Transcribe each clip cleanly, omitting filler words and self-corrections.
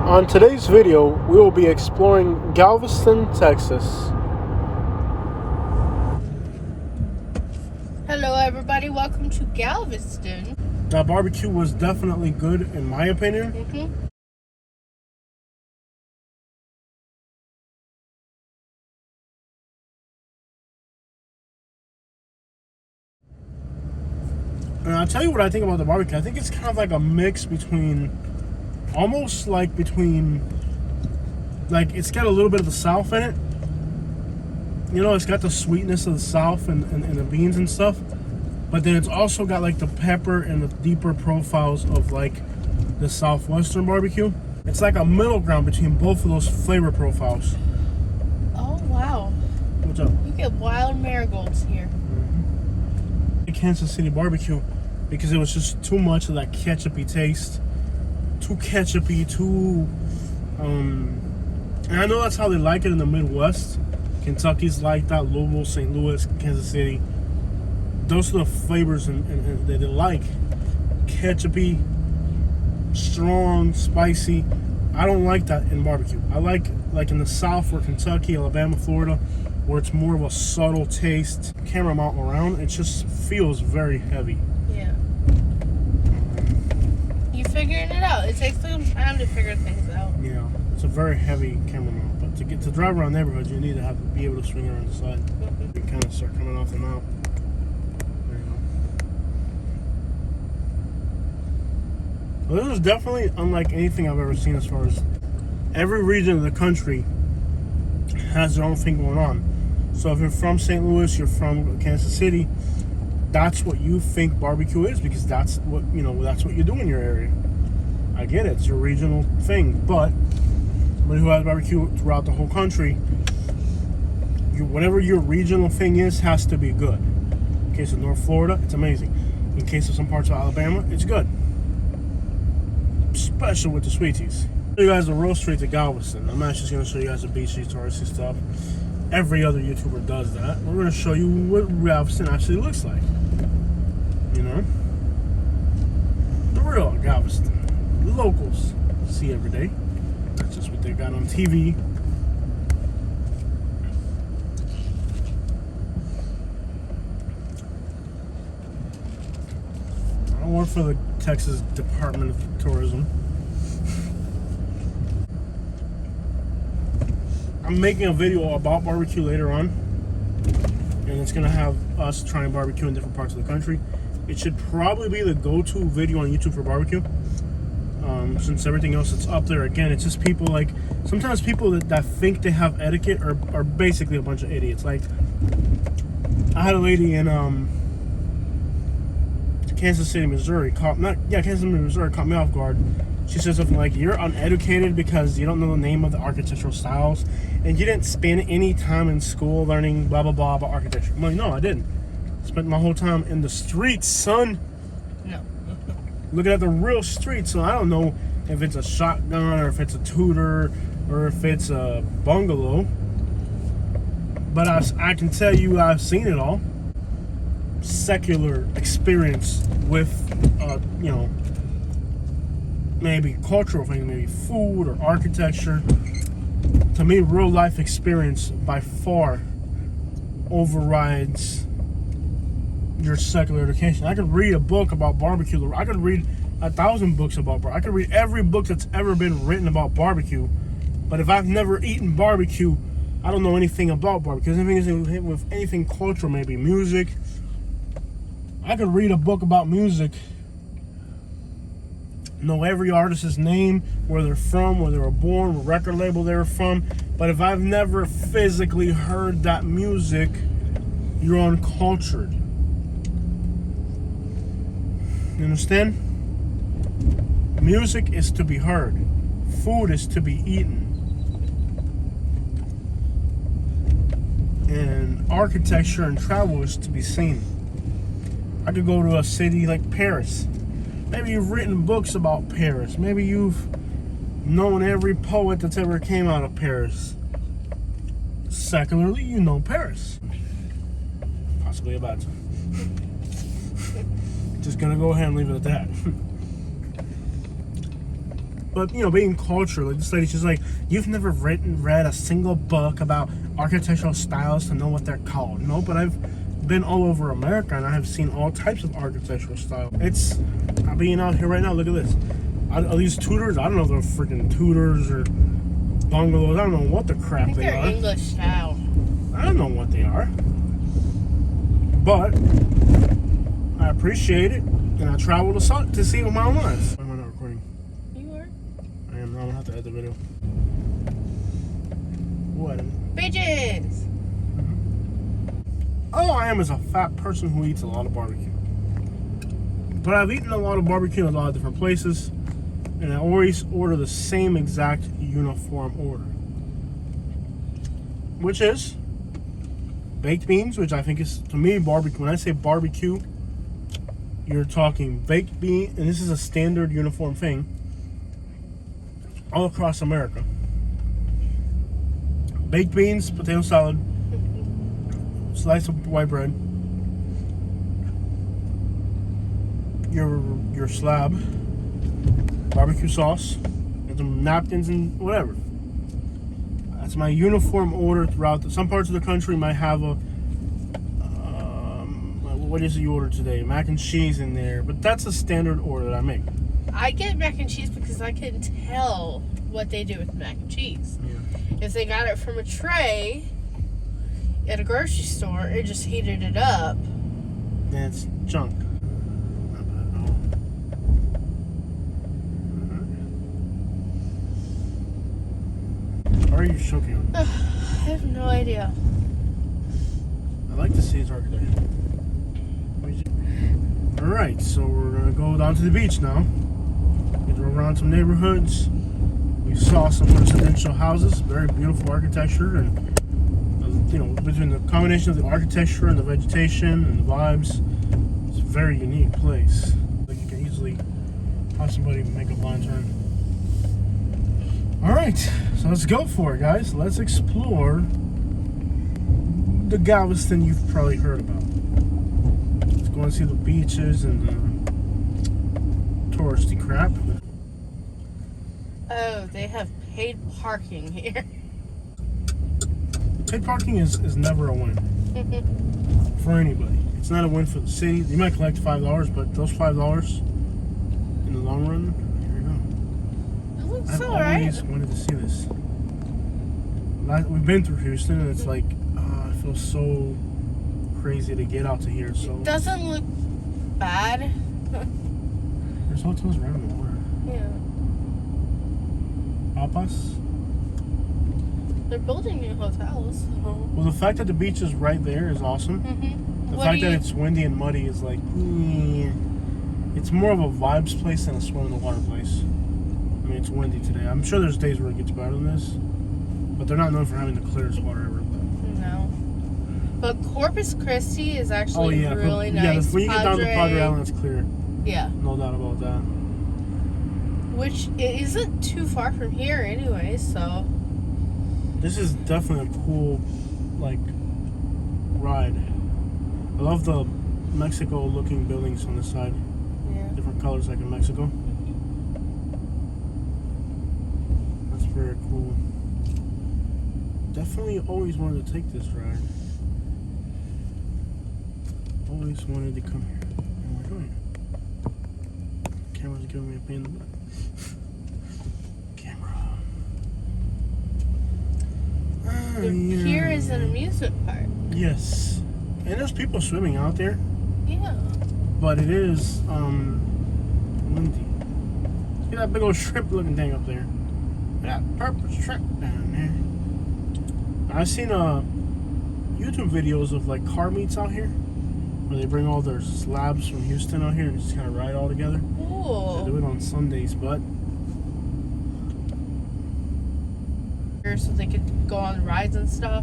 On today's video, we will be exploring Galveston, Texas. Hello everybody, welcome to Galveston. That barbecue was definitely good in my opinion. And I'll tell you what I think about the barbecue. I think it's kind of like a mix between, like it's got a little bit of the South in it. You know, it's got the sweetness of the South and the beans and stuff. But then it's also got like the pepper and the deeper profiles of like the Southwestern barbecue. It's like a middle ground between both of those flavor profiles. Oh wow. What's up? You get wild marigolds here. Kansas City barbecue because it was just too much of that ketchupy taste. Too ketchupy, and I know that's how they like it in the Midwest. Kentucky's like that, Louisville, St. Louis, Kansas City. Those are the flavors and that they like. Ketchupy, strong, spicy. I don't like that in barbecue. I like in the South or Kentucky, Alabama, Florida, where it's more of a subtle taste. Camera mount around, it just feels very heavy. Yeah. You figuring it out. It takes some time to figure things out. Yeah, it's a very heavy camera mount. But to drive around neighborhoods, you need to be able to swing around the side. You kind of start coming off the mount. There you go. Well, this is definitely unlike anything I've ever seen as far as every region of the country has their own thing going on. So if you're from St. Louis, you're from Kansas City, that's what you think barbecue is because that's what you do in your area. I get it, it's your regional thing, but somebody who has barbecue throughout the whole country, whatever your regional thing is has to be good. In case of North Florida, it's amazing. In case of some parts of Alabama, it's good. Especially with the sweeties. I'll show you guys the real streets of Galveston. I'm not just going to show you guys the beachy, touristy stuff. Every other YouTuber does that. We're going to show you what Galveston actually looks like. You know? The real Galveston. The locals see every day. That's just what they got on TV. I work for the Texas Department of Tourism. I'm making a video about barbecue later on, and it's gonna have us trying barbecue in different parts of the country. It should probably be the go-to video on YouTube for barbecue, since everything else that's up there, again, it's just people like, sometimes people that think they have etiquette are basically a bunch of idiots. Like, I had a lady in Kansas City, Missouri, caught me off guard. She said something like, "You're uneducated because you don't know the name of the architectural styles, and you didn't spend any time in school learning blah blah blah about architecture." I'm like, no, I didn't. I spent my whole time in the streets, son. No. Looking at the real streets, so I don't know if it's a shotgun or if it's a Tudor or if it's a bungalow. But I can tell you I've seen it all. Secular experience with, maybe cultural things, maybe food or architecture. To me, real life experience by far overrides your secular education. I could read a book about barbecue. I could read 1,000 books about barbecue. I could read every book that's ever been written about barbecue. But if I've never eaten barbecue, I don't know anything about barbecue. Anything with anything cultural, maybe music. I could read a book about music, know every artist's name, where they're from, where they were born, what record label they were from. But if I've never physically heard that music, you're uncultured. You understand? Music is to be heard. Food is to be eaten. And architecture and travel is to be seen. I could go to a city like Paris. Maybe you've written books about Paris. Maybe you've known every poet that's ever came out of Paris. Secularly, you know Paris. Possibly a bad time. Just gonna go ahead and leave it at that. But being culture, like this lady, she's like, you've never read a single book about architectural styles to know what they're called. No, but I've been all over America and I have seen all types of architectural style. I'm being out here right now. Look at this. Are these Tudors? I don't know if they're freaking Tudors or bungalows. I don't know what the crap they they're are. English style. I don't know what they are. But I appreciate it, and I travel to see with my own eyes. Why am I not recording? You are? I am. I'm gonna have to edit the video. What? Bitches! All I am is a fat person who eats a lot of barbecue. But I've eaten a lot of barbecue in a lot of different places, and I always order the same exact uniform order, which is baked beans, which I think is, to me, barbecue. When I say barbecue, you're talking baked bean, and this is a standard uniform thing all across America. Baked beans, potato salad, slice of white bread, your slab, barbecue sauce, and some napkins and whatever. That's my uniform order throughout. Some parts of the country might have a what is it you order today? Mac and cheese in there, but that's a standard order that I make. I get mac and cheese because I can tell what they do with mac and cheese. Yeah. If they got it from a tray at a grocery store and just heated it up, And it's junk. Not bad at all. How are you choking on? I have no idea. I like to see his architecture. Alright, so we're gonna go down to the beach now. We drove around some neighborhoods. We saw some residential houses, very beautiful architecture, and between the combination of the architecture and the vegetation and the vibes, it's a very unique place. Like you can easily have somebody make a blind turn. Alright, so let's go for it, guys. Let's explore the Galveston you've probably heard about. Let's go and see the beaches and the touristy crap. Oh, they have paid parking here. Paid parking is never a win for anybody. It's not a win for the city. You might collect $5, but those $5 in the long run, here you go. It looks I've alright. always wanted to see this. We've been through Houston, and it's like, it feels so crazy to get out to here. So It doesn't look bad. there's hotels around the water. Yeah. Papas. They're building new hotels. Well, the fact that the beach is right there is awesome. Mm-hmm. The fact that it's windy and muddy is like, it's more of a vibes place than a swim in the water place. I mean, it's windy today. I'm sure there's days where it gets better than this, but they're not known for having the clearest water ever. No. But Corpus Christi is actually really nice. Yeah, when you get down to Padre Island, it's clear. Yeah. No doubt about that. Which it isn't too far from here anyway, so. This is definitely a cool, ride. I love the Mexico-looking buildings on the side. Yeah. Different colors like in Mexico. That's very cool. Definitely always wanted to take this ride. Always wanted to come here. And we're doing it. Camera's giving me a pain in the butt. The pier is an amusement park. Yes. And there's people swimming out there. Yeah. But it is windy. See that big old shrimp looking thing up there? That purple shrimp down there. I've seen YouTube videos of car meets out here, where they bring all their slabs from Houston out here and just kind of ride all together. Cool. They do it on Sundays, but so they could go on rides and stuff.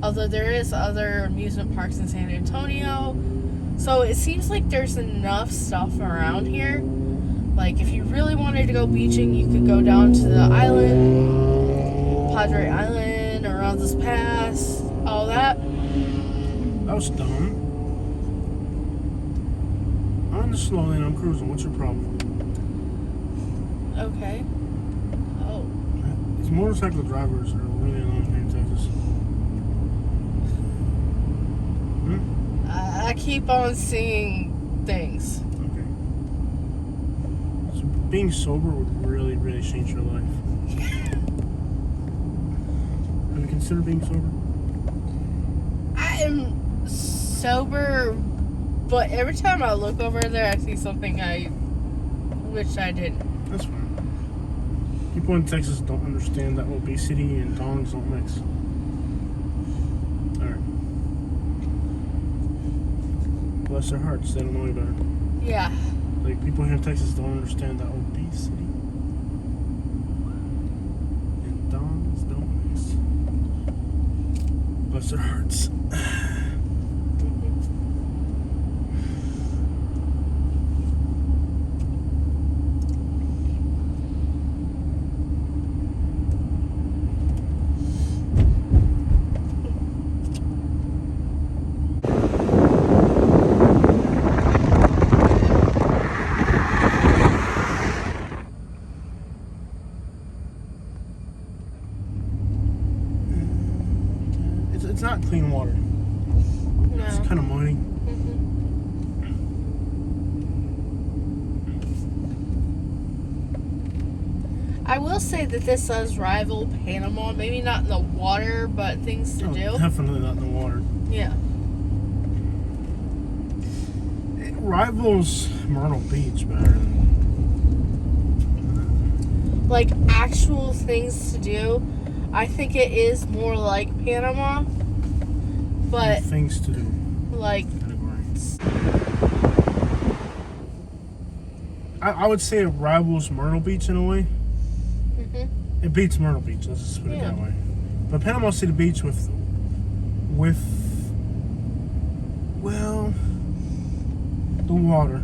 Although there is other amusement parks in San Antonio. So it seems like there's enough stuff around here. Like if you really wanted to go beaching, you could go down to the island, Padre Island, Aranzas Pass, all that. that was dumb. I'm in the slow lane, I'm cruising. What's your problem? Okay. motorcycle drivers are really annoying here in Texas. I keep on seeing things. Okay. So being sober would really, really change your life. Have you considered being sober? I am sober, but every time I look over there, I see something I wish I didn't. That's fine. People in Texas don't understand that obesity and dongs don't mix. Alright. Bless their hearts, they don't know any better. Yeah. Like, people here in Texas don't understand that obesity and dongs don't mix. Bless their hearts. It's not clean water. No. It's kind of muddy. I will say that this does rival Panama. Maybe not in the water, but things to do. Definitely not in the water. Yeah. It rivals Myrtle Beach better than Like actual things to do, I think it is more like Panama. But things to do. like, I would say it rivals Myrtle Beach in a way. It beats Myrtle Beach. Let's just put it that way. But Panama City Beach with well, the water.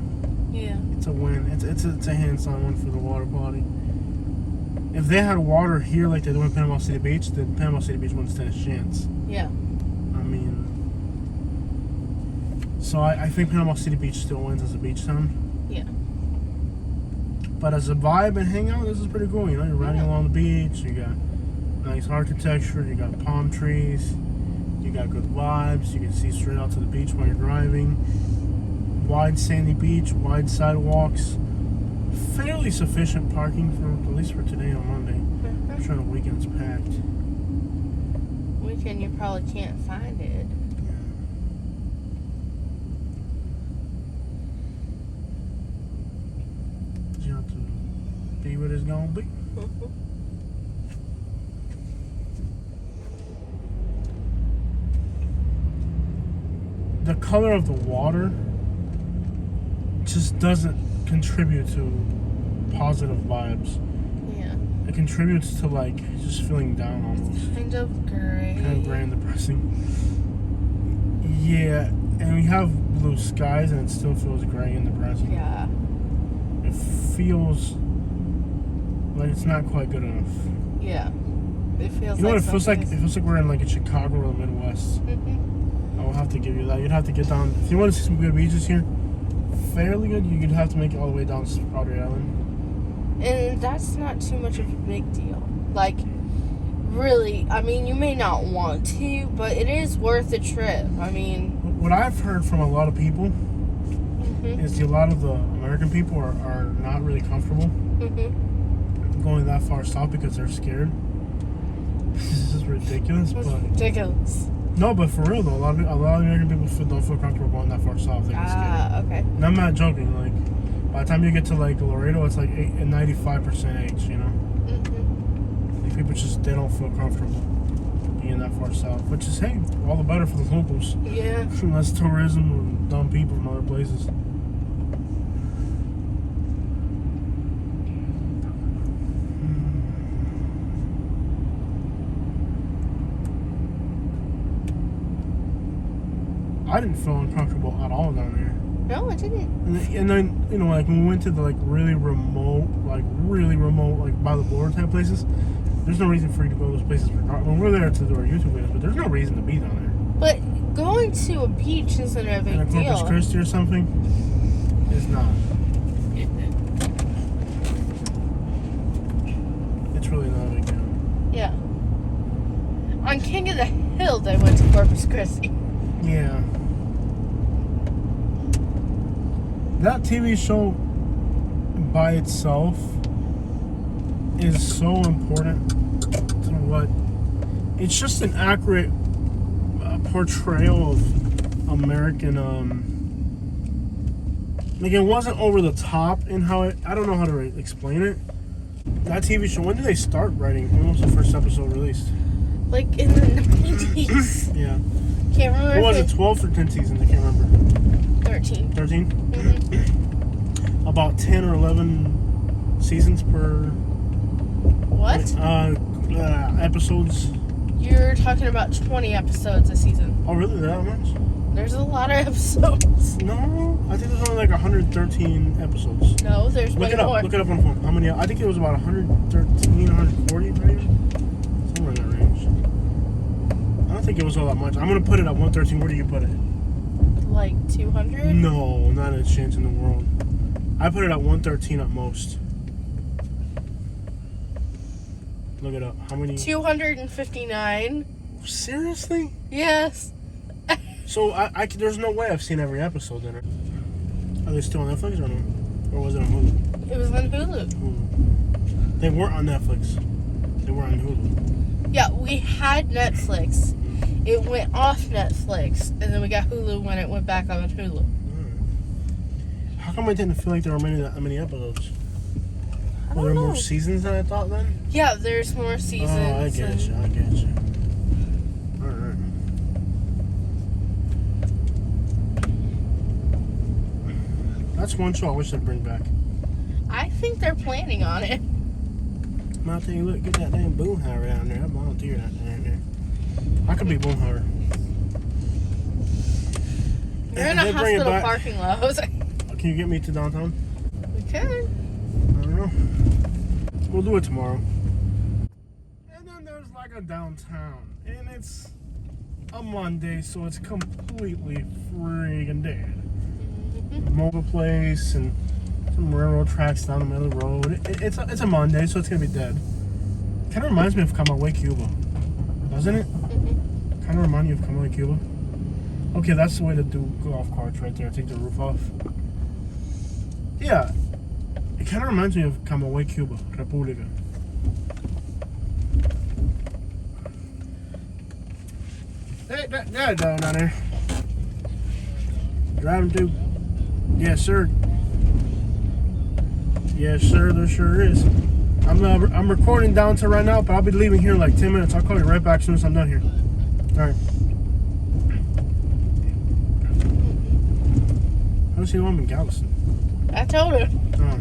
yeah, It's a win. It's a hands-on one for the water quality. If they had water here like they do in Panama City Beach, then Panama City Beach wouldn't stand a chance. yeah. I mean, so I think Panama City Beach still wins as a beach town. Yeah. But as a vibe and hangout, this is pretty cool. You know, you're riding along the beach. You got nice architecture. You got palm trees. You got good vibes. You can see straight out to the beach while you're driving. Wide sandy beach, wide sidewalks. Fairly sufficient parking for at least for today on Monday. I'm sure the weekend's packed. Weekend, you probably can't find it. You have to be what it's gonna be. The color of the water just doesn't contribute to positive vibes. Yeah. It contributes to like just feeling down almost. Kind of gray. Kind of gray and depressing. Yeah, and we have blue skies and it still feels gray and depressing. Yeah. It feels like it's not quite good enough. Yeah. It feels You know like what it feels like? something It feels like we're in like in Chicago or the Midwest. is- I will have to give you that. You'd have to get down. If you want to see some good beaches here, fairly good, you'd have to make it all the way down to Powder Island. And that's not too much of a big deal. Like, really, I mean, you may not want to, but it is worth the trip. I mean, What I've heard from a lot of people is a lot of the American people are not really comfortable going that far south because they're scared. This is ridiculous, it's but ridiculous. no, but for real though, a lot of American people don't feel comfortable going that far south. They're scared. Ah, okay. And I'm not joking. Like by the time you get to like Laredo, it's like 95% H. You know, like people just they don't feel comfortable being that far south. Which is hey, all the better for the locals. Yeah. Less tourism and dumb people from other places. I didn't feel uncomfortable at all down there. No, it didn't. And then you know, like when we went to the like really remote, like by the border type places, there's no reason for you to go to those places. When we're there to do our YouTube videos, but there's no reason to be down there. But going to a beach isn't a big And a Corpus deal. Christi or something is not. It's really not a big deal. On King of the Hill, they went to Corpus Christi. Yeah. That TV show by itself is so important to what... It's just an accurate portrayal of American... Like, it wasn't over the top in how it... I don't know how to explain it. That TV show, when did they start writing? When was the first episode released? Like in the 90s. Yeah. Can't remember. What was it, 12 or 10 seasons? I can't remember. 13. 13? Mm-hmm. About 10 or 11 seasons per... What? Episodes. You're talking about 20 episodes a season. Oh, really? That much? There's a lot of episodes. No, I think there's only like 113 episodes. No, there's way more. Look it up on the phone. How many? I think it was about 113, 140, maybe. Somewhere in that range. I don't think it was all that much. I'm gonna put it at 113. Where do you put it? Like 200? No, not a chance in the world. I put it at 113 at most. Look it up. How many? 259. Seriously? Yes. So there's no way I've seen every episode then. Are they still on Netflix or no? Or was it on Hulu? It was on Hulu. Hulu. They weren't on Netflix. They were on Hulu. Yeah, we had Netflix. It went off Netflix, and then we got Hulu when it went back on Hulu. How come I didn't feel like there were that many episodes? I Were don't there know. more seasons than I thought then? Yeah, there's more seasons. Oh, I get you. Alright. That's one show I wish they'd bring back. I think they're planning on it. I'll tell you, look, get that damn Boomhauer down there. I volunteer that down there. I could be Boomhauer. You're in a hospital parking lot, Jose. Can you get me to downtown? We can. I don't know. We'll do it tomorrow. And then there's like a downtown. And it's a Monday, so it's completely freaking dead. A mobile place and some railroad tracks down the middle of the road. It's a Monday, so it's gonna be dead. Kind of reminds me of Camagüey, Cuba, doesn't it? Kind of remind you of Camagüey, Cuba. Okay, that's the way to do golf carts right there. Take the roof off. Yeah, it kind of reminds me of Camagüey, Cuba, República. Hey, that down there. Driving to. Yes, sir. Yes, sir. There sure is. I'm recording down to right now, but I'll be leaving here in like 10 minutes. I'll call you right back as soon as I'm done here. All right. I don't see the one in Galveston. I told him. Oh.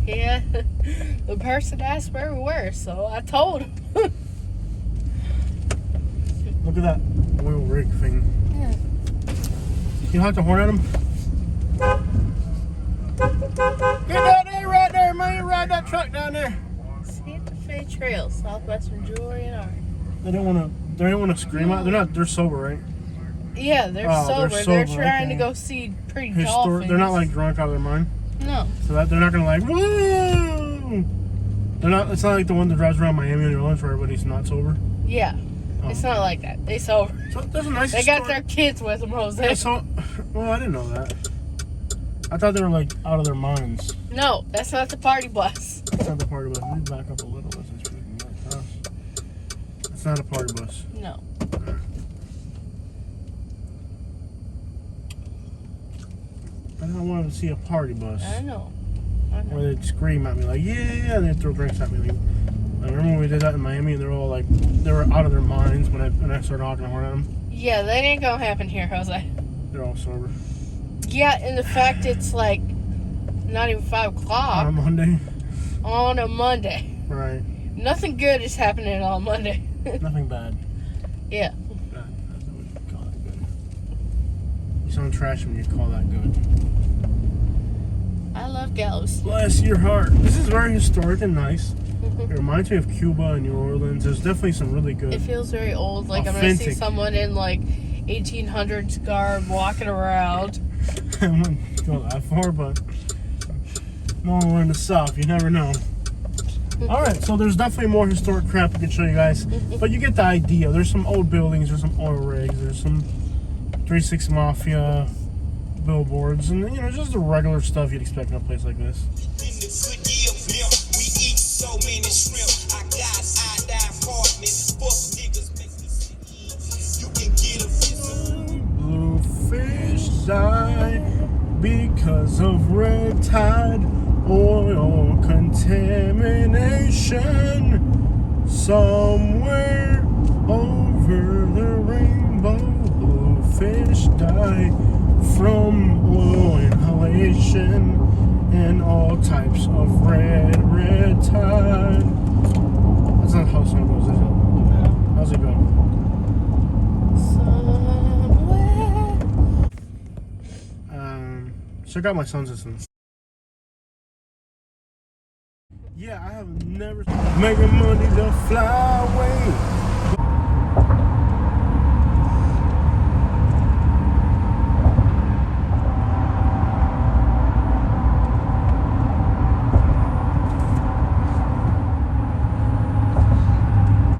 Yeah. The person asked where we were, so I told him. Look at that oil rig thing. Yeah. You have to horn at him? Get down there, right there, man. Ride that truck down there. Santa Fe Trail, Southwestern Jewelry and Art. They don't want to scream out. They're sober, right? Yeah, they're sober. They're trying to go see pretty dolphins. They're not like drunk out of their mind. No. So that they're not gonna like. Woo! They're not. It's not like the one that drives around Miami and New Orleans where everybody's not sober. Yeah. Oh. It's not like that. They sober. So there's a nice. They got their kids with them, Jose. Yeah, well, I didn't know that. I thought they were like out of their minds. No, that's not the party bus. That's not the party bus. Let me back up a little. That's freaking nuts. It's not a party bus. No. I don't want to see a party bus. I know. Where they'd scream at me like, yeah, and they'd throw drinks at me. Like, I remember when we did that in Miami, and they were all like, they were out of their minds when I started honking a horn at them. Yeah, that ain't gonna happen here, Jose. They're all sober. Yeah, and the fact it's like not even 5 o'clock. On a Monday? On a Monday. Right. Nothing good is happening on Monday. Nothing bad. Yeah. Bad. That's what you call that good. You sound trash when you call that good. I love Galveston. Bless your heart. This is very historic and nice. It reminds me of Cuba and New Orleans. There's definitely some really good. It feels very old. Like authentic. I'm gonna see someone in like 1800s garb walking around. I wouldn't go that far, but no, we're in the South. You never know. All right, so there's definitely more historic crap I can show you guys, but you get the idea. There's some old buildings, there's some oil rigs, there's some 3-6 Mafia billboards, and you know, just the regular stuff you'd expect in a place like this. Bluefish die because of red tide oil contamination. Somewhere over the rainbow, bluefish die from oil inhalation and all types of red tide. That's not how the song goes, is it? No. How's it go? Check out my son's listen. Yeah, I have never making money to fly away.